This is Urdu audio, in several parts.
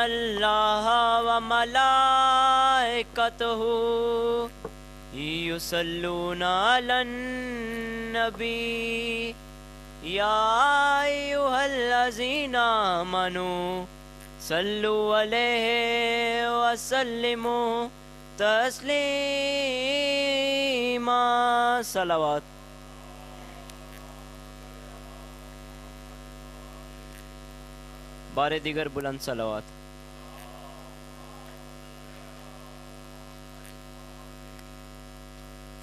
اللہ و ملائکتہ یصلون علی النبی یا ایھا الذین آمنوا صلوا علیہ وسلموا تسلیما. صلوات. بار دیگر بلند صلوات.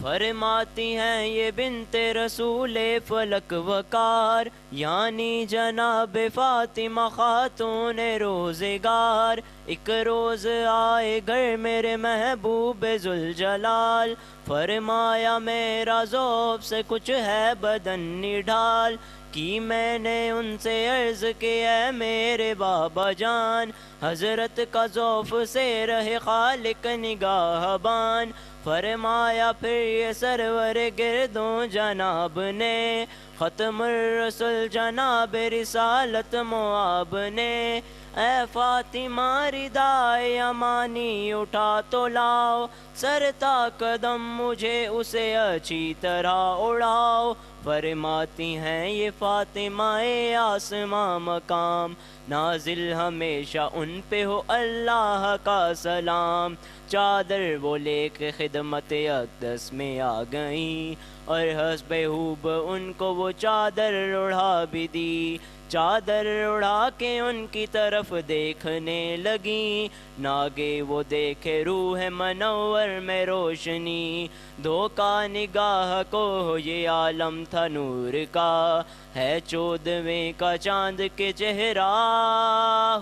فرماتی ہیں یہ بنت رسول فلک وقار یعنی جناب فاطمہ خاتون روزگار. ایک روز آئے گھر میرے محبوب ذوالجلال فرمایا میرا ذوب سے کچھ ہے بدن نڈھال کی میں نے ان سے عرض کی اے میرے بابا جان حضرت کا ذوف سے رہے خالق نگاہ بان. فرمایا پھر یہ سرور گردوں جناب نے ختم الرسل جناب رسالت معاب نے اے فاطمہ ردائے امانی اٹھا تو لاؤ سر تا قدم مجھے اسے اچھی طرح اڑاؤ. فرماتی ہیں یہ فاطمہ آسماں مقام نازل ہمیشہ ان پہ ہو اللہ کا سلام. چادر وہ لے کے خدمت اقدس میں آ گئیں اور حسب خوب ان کو وہ چادر اڑا بھی دی. چادر اڑا کے ان کی طرف دیکھنے لگیں ناگے وہ دیکھے روح منور میں روشنی. دھوکا نگاہ کو یہ عالم تھا نور کا ہے 14ویں کا چاند کے چہرہ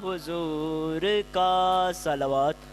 حضور کا. صلوات.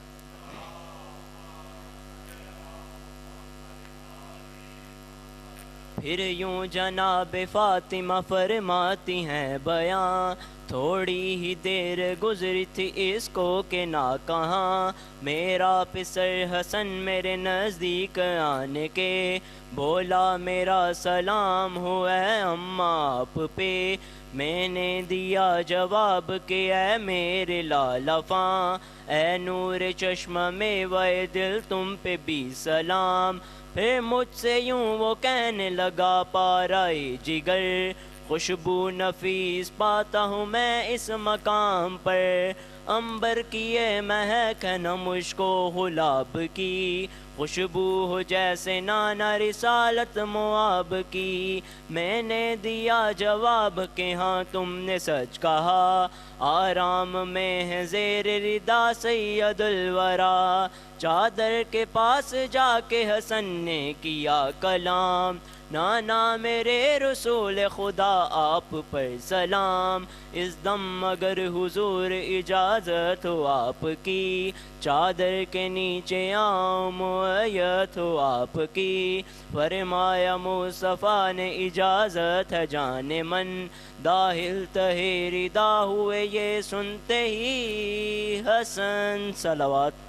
پھر یوں جناب فاطمہ فرماتی ہیں بیاں تھوڑی ہی دیر گزری تھی اس کو کہ نہ کہاں میرا پسر حسن میرے نزدیک آنے کے بولا میرا سلام ہو اے اماں آپ پہ. میں نے دیا جواب کہ اے میرے لالا فاں اے نور چشمہ میوہ دل تم پہ بھی سلام. پھر مجھ سے یوں وہ کہنے لگا پارائے جگر خوشبو نفیس پاتا ہوں میں اس مقام پر عنبر کی یہ مہک ہے نہ مشک و گلاب کی خوشبو ہو جیسے نانا رسالت معاب کی. میں نے دیا جواب کہ ہاں تم نے سچ کہا آرام میں ہے زیر ردا سید الورا. چادر کے پاس جا کے حسن نے کیا کلام نانا میرے رسول خدا آپ پر سلام. اس دم اگر حضور اجازت ہو آپ کی چادر کے نیچے آؤں معیت ہو آپ کی. فرمایا مصطفیٰ نے اجازت ہے جان من داخل تہے ردا ہوئے یہ سنتے ہی حسن. صلوات.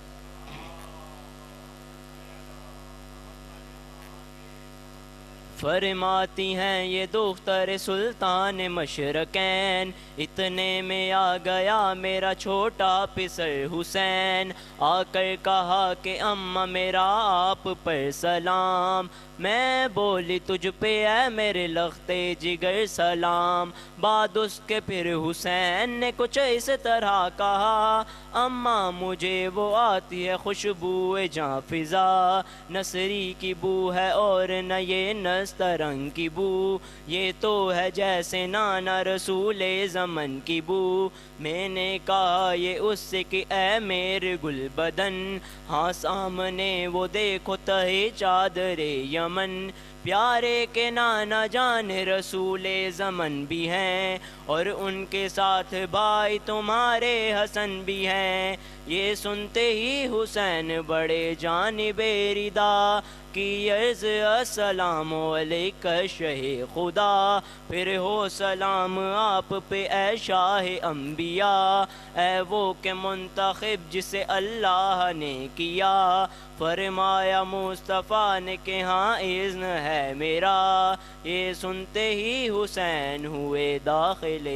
فرماتی ہیں یہ دختر سلطان مشرقین اتنے میں آ گیا میرا چھوٹا پسر حسین آ کر کہا کہ اماں میرا آپ پر سلام. میں بولی تجھ پہ اے میرے لختے جگر سلام. بعد اس کے پھر حسین نے کچھ اس طرح کہا اماں مجھے وہ آتی ہے خوشبو جاں فضا نصری کی بو ہے اور نہ یہ نسترنگ کی بو یہ تو ہے جیسے نانا رسول زمن کی بو. میں نے کہا یہ اس سے کہ اے میرے گل بدن ہاں سامنے وہ دیکھو تہے چادر یمن پیارے کے نانا جان رسول زمن بھی ہیں اور ان کے ساتھ بھائی تمہارے حسن بھی ہیں. یہ سنتے ہی حسین بڑے جانب ردا کی عرض السلام علیکہ شہ خدا. پھر ہو سلام آپ پہ اے شاہ انبیاء اے وہ کہ منتخب جسے اللہ نے کیا. فرمایا مصطفیٰ نے کہ ہاں اذن ہے میرا. یہ سنتے ہی حسین ہوئے داخل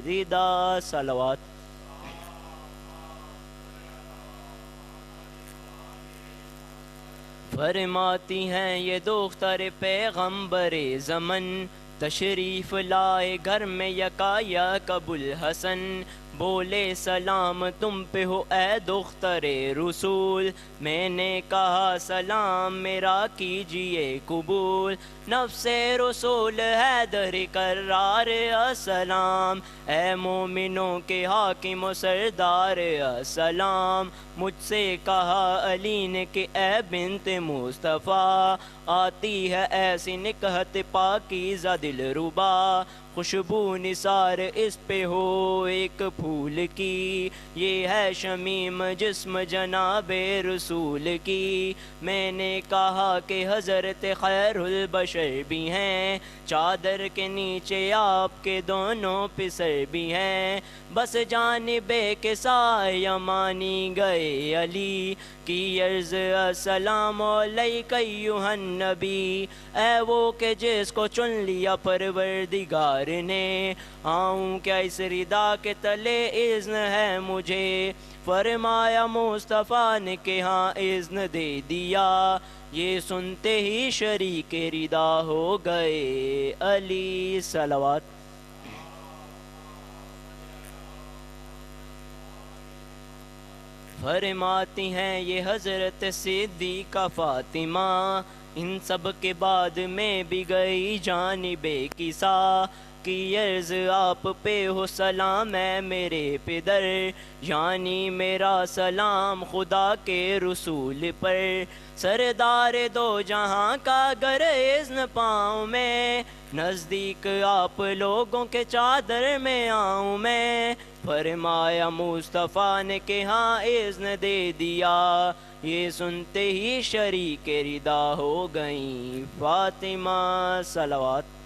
ردا. صلوات. فرماتی ہیں یہ دختر پیغمبر زمن، تشریف لائے گھر میں یکا یک ابوالحسن، بولے سلام تم پہ ہو اے دختر رسول، میں نے کہا سلام میرا کیجئے قبول، نفس رسول حیدر کرار السلام، اے مومنوں کے حاکم و سردار السلام، مجھ سے کہا علی نے کہ اے بنت مصطفیٰ، آتی ہے ایسی نکہت پاکیزہ دلربا، خوشبو نثار اس پہ ہو ایک پھول کی، یہ ہے شمیم جسم جناب رسول کی، میں نے کہا کہ حضرت خیر البشر بھی ہیں، چادر کے نیچے آپ کے دونوں پسر بھی ہیں، بس جانب کے سایہ مانی گئے علی کی عرض السلام علیک ایھا النبی، اے وہ کہ جس کو چن لیا پروردگار نے، آؤں کیا اس ردا کے تلے اذن ہے مجھے، فرمایا مصطفیٰ نے کہ ہاں اذن دے دیا، یہ سنتے ہی شریک ردا ہو گئے علی صلوات۔ فرماتی ہیں یہ حضرت صدیقہ فاطمہ، ان سب کے بعد میں بھی گئی جانب کسا کی عرض آپ پہ ہو سلام اے میرے پدر، یعنی میرا سلام خدا کے رسول پر، سردار دو جہاں کا گر اذن پاؤں میں، نزدیک آپ لوگوں کے چادر میں آؤں میں، فرمایا مصطفیٰ نے کہ ہاں اذن دے دیا، یہ سنتے ہی شریک ردا ہو گئیں فاطمہ صلوات۔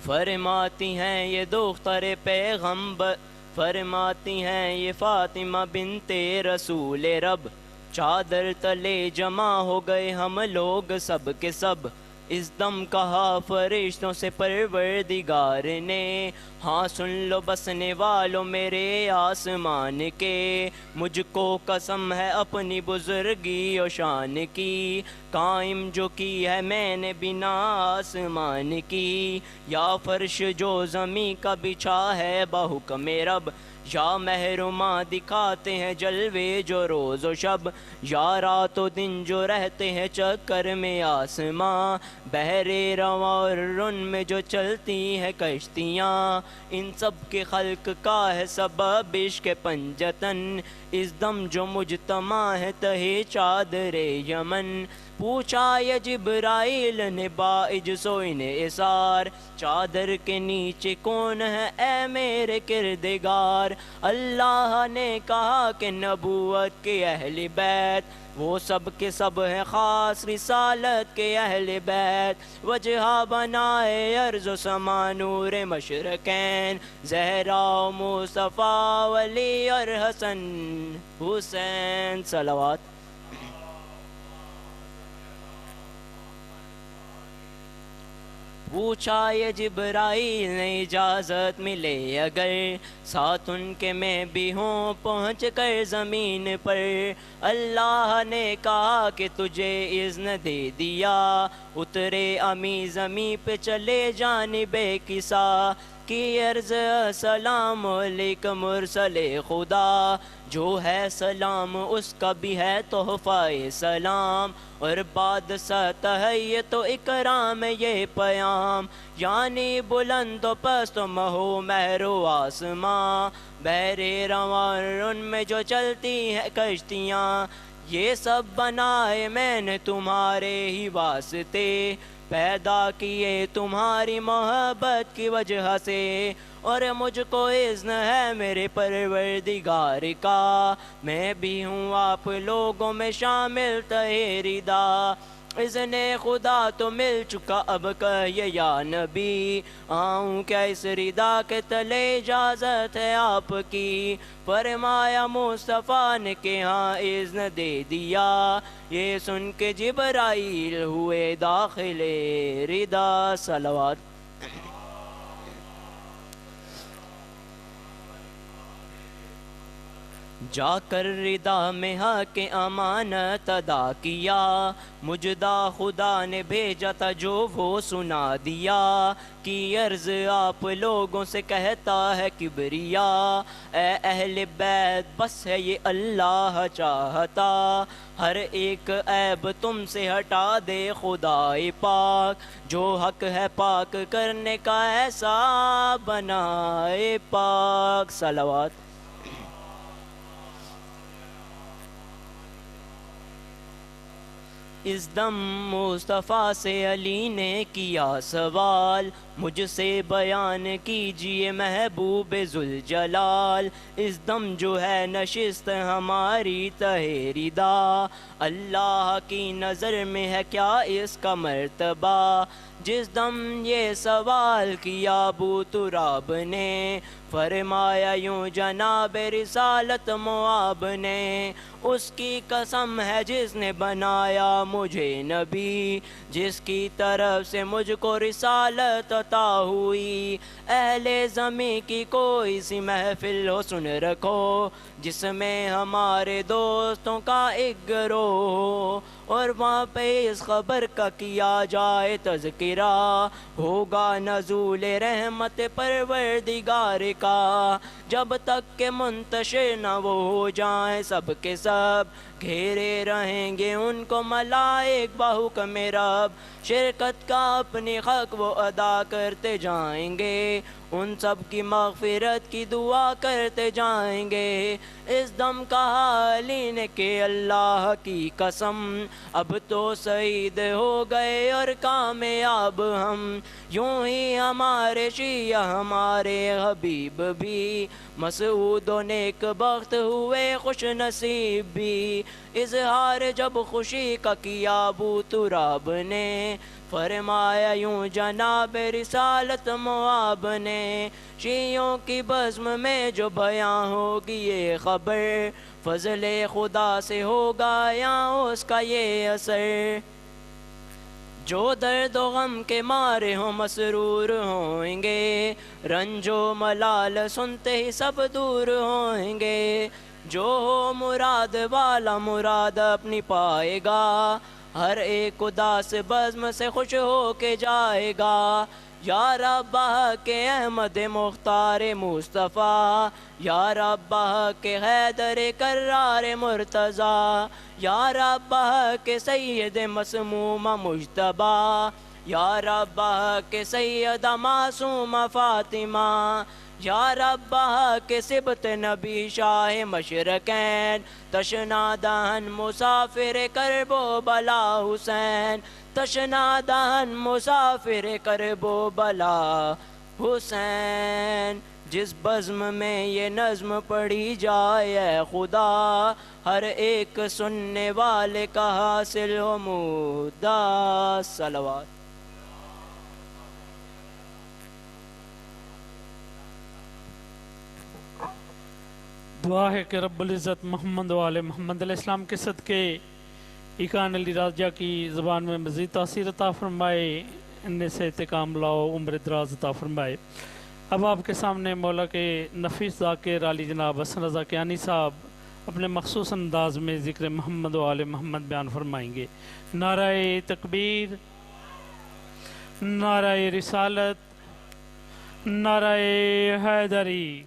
فرماتی ہیں یہ دختر پیغمبر، فرماتی ہیں یہ فاطمہ بنت رسول رب، چادر تلے جمع ہو گئے ہم لوگ سب کے سب، اس دم کہا فرشتوں سے پروردگار نے، ہاں سن لو بسنے والوں میرے آسمان کے، مجھ کو قسم ہے اپنی بزرگی و شان کی، قائم جو کی ہے میں نے بنا آسمان کی، یا فرش جو زمیں کا بچھا ہے بحکم رب، یا محرماں دکھاتے ہیں جلوے جو روز و شب، یا رات و دن جو رہتے ہیں چکر میں آسماں، بحر رواں اور ان میں جو چلتی ہیں کشتیاں، ان سب کے خلق کا ہے سبب عشق پنجتن، اس دم جو مجتمع ہے تہے چادر یمن، پوچھا یہ جبرائیل نے باعج سوئن اثار، چادر کے نیچے کون ہے اے میرے کردگار، اللہ نے کہا کہ نبوت کے اہل بیت، وہ سب کے سب ہیں خاص رسالت کے اہل بیت، وجہ بنائے ارض و سما نور مشرقین، زہرا و مصطفیٰ ولی اور حسن حسین صلوات۔ پوچھا یہ جبرائیل نے اجازت ملے اگر، ساتھ ان کے میں بھی ہوں پہنچ کر زمین پر، اللہ نے کہا کہ تجھے اذن دے دیا، اترے امی زمین پہ چلے جانب کسا کی عرض السلام علیک مرسل خدا، جو ہے سلام اس کا بھی ہے تحفہ سلام، اور بعد ستحیت و اکرام یہ پیام، یعنی بلند و پست و مہو مہر و آسماں، بحر رواں ان میں جو چلتی ہیں کشتیاں، یہ سب بنائے میں نے تمہارے ہی واسطے، پیدا کیے تمہاری محبت کی وجہ سے، اور مجھ کو اذن ہے میرے پروردگار کا، میں بھی ہوں آپ لوگوں میں شامل تہے ردا، اذن خدا تو مل چکا اب کہیے یا نبی، آؤں کیا اس ردا کے تلے اجازت ہے آپ کی، فرمایا مصطفیٰ نے کہ ہاں اذن دے دیا، یہ سن کے جبرائیل ہوئے داخل ردا صلوات۔ جا کر ردا میں حق امانت ادا کیا، مجدہ خدا نے بھیجا تھا جو وہ سنا دیا، کی عرض آپ لوگوں سے کہتا ہے کبریا، اے اہل بیت بس ہے یہ اللہ چاہتا، ہر ایک عیب تم سے ہٹا دے خدائے پاک، جو حق ہے پاک کرنے کا ایسا بنائے پاک۔ صلوات۔ اس دم مصطفیٰ سے علی نے کیا سوال، مجھ سے بیان کیجئے محبوب ذوالجلال، اس دم جو ہے نشست ہماری تہ ردا، اللہ کی نظر میں ہے کیا اس کا مرتبہ، جس دم یہ سوال کیا ابو تراب نے، فرمایا یوں جناب رسالت معاب نے، اس کی قسم ہے جس نے بنایا مجھے نبی، جس کی طرف سے مجھ کو رسالت عطا ہوئی، اہل زمین کی کوئی سی محفل ہو سن رکھو، جس میں ہمارے دوستوں کا ایک گروہ ہو، اور وہاں پہ اس خبر کا کیا جائے تذکرہ، ہوگا نزول رحمت پروردگار کا، جب تک کہ منتشر نہ وہ ہو جائیں سب کے سب، گھیرے رہیں گے ان کو ملائک بحکم رب، شرکت کا اپنی حق وہ ادا کرتے جائیں گے، ان سب کی مغفرت کی دعا کرتے جائیں گے، اس دم کہا علی نے کہ اللہ کی قسم، اب تو سعید ہو گئے اور کامیاب ہم، یوں ہی ہمارے شیعہ ہمارے حبیب بھی، مسعود و نیک بخت ہوئے خوش نصیب بھی، اظہار جب خوشی کا کیا ابو تراب نے، فرمایا یوں جناب رسالت معاب نے، شیعوں کی بزم میں جو بیاں ہوگی یہ خبر، فضل خدا سے ہوگا یا اس کا یہ اثر، جو درد و غم کے مارے ہوں مسرور ہوئیں گے، رنج و ملال سنتے ہی سب دور ہوئیں گے، جو ہو مراد والا مراد اپنی پائے گا، ہر ایک اداس بزم سے خوش ہو کے جائے گا، یا رب کے احمد مختار مصطفیٰ، یا رب کے حیدر کرار مرتضیٰ، یا رب کے سید مسموم مجتبیٰ، یا رب کے سید معصوم فاطمہ، یا رب کے سبت نبی شاہ مشرقین، تشنا دہن مسافر کرب و بلا حسین، تشنا دہن مسافر کرب و بلا حسین، جس بزم میں یہ نظم پڑھی جائے اے خدا، ہر ایک سننے والے کا حاصل ہو مدہ۔ صلوات۔ دعا ہے کہ رب العزت محمد و آل محمد علیہ السلام کے صدقے اکان علی راجہ کی زبان میں مزید تاثیر عطا فرمائے، ان سے احتکام لاؤ، عمر دراز عطا فرمائے۔ اب آپ کے سامنے مولا کے نفیس ذاکر علی جناب حسن رضا کیانی صاحب اپنے مخصوص انداز میں ذکر محمد و آل محمد بیان فرمائیں گے۔ نعرہ تکبیر، نعرہ رسالت، نعرہ حیدری۔